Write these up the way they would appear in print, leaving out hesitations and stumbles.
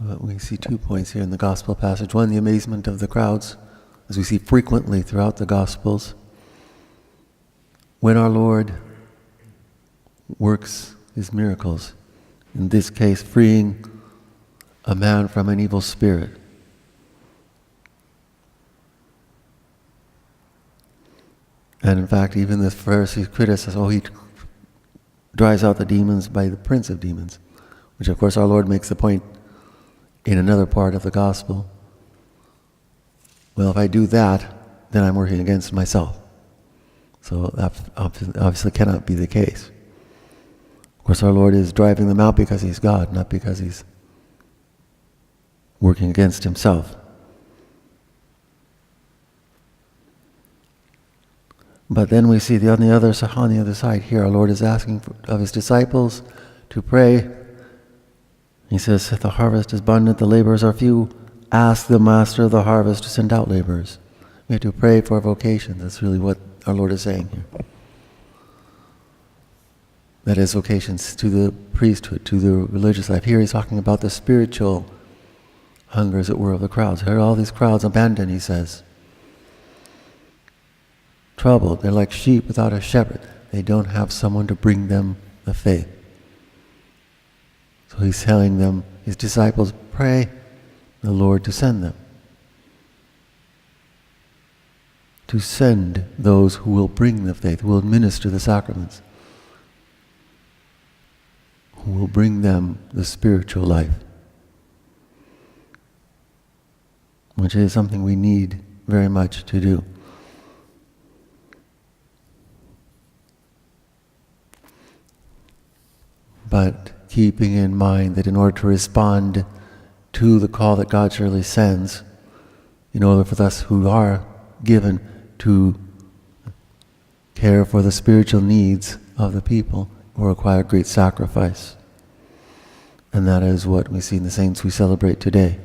But we see 2 points here in the gospel passage. One, the amazement of the crowds, as we see frequently throughout the gospels. When our Lord works his miracles, in this case freeing a man from an evil spirit, and in fact even the Pharisees criticize, he drives out the demons by the prince of demons, which of course our Lord makes the point in another part of the gospel. Well, if I do that, then I'm working against myself. So that obviously cannot be the case. Of course, our Lord is driving them out because he's God, not because he's working against himself. But then we see on the other side here, our Lord is asking of his disciples to pray. He says, the harvest is abundant, the laborers are few. Ask the master of the harvest to send out laborers. We have to pray for vocation. That's really what our Lord is saying here. That is, vocations to the priesthood, to the religious life. Here he's talking about the spiritual hunger, as it were, of the crowds. Here are all these crowds abandoned, he says. Troubled. They're like sheep without a shepherd. They don't have someone to bring them the faith. So he's telling them, his disciples, pray the Lord to send them. To send those who will bring the faith, who will administer the sacraments, who will bring them the spiritual life, which is something we need very much to do. But keeping in mind that in order to respond to the call that God surely sends, in order for us who are given to care for the spiritual needs of the people, will require great sacrifice. And that is what we see in the saints we celebrate today.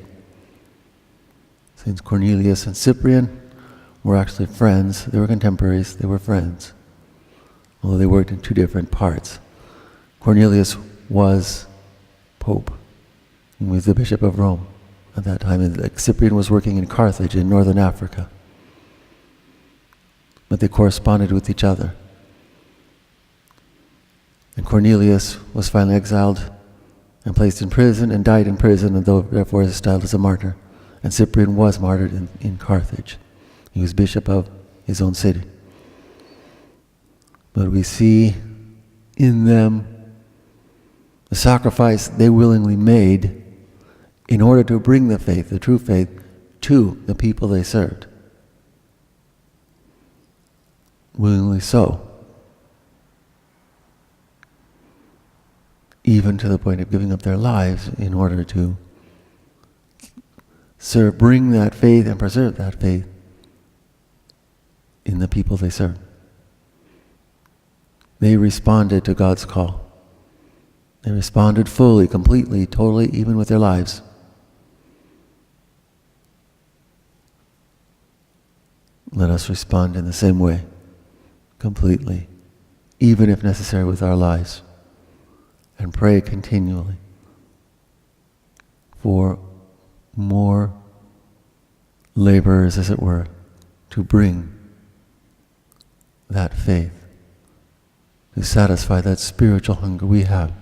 Saints Cornelius and Cyprian were actually friends. They were contemporaries. They were friends, although they worked in two different parts. Cornelius was Pope. He was the Bishop of Rome at that time. And Cyprian was working in Carthage in northern Africa. But they corresponded with each other. And Cornelius was finally exiled and placed in prison and died in prison, and therefore is styled as a martyr. And Cyprian was martyred in Carthage. He was bishop of his own city. But we see in them the sacrifice they willingly made in order to bring the faith, the true faith, to the people they served. Willingly so. Even to the point of giving up their lives in order to bring that faith and preserve that faith in the people they serve. They responded to God's call. They responded fully, completely, totally, even with their lives. Let us respond in the same way, completely, even if necessary with our lives, and pray continually for more laborers, as it were, to bring that faith, to satisfy that spiritual hunger we have,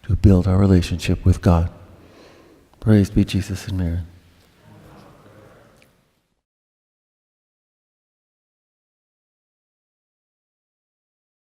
to build our relationship with God. Praise be Jesus and Mary.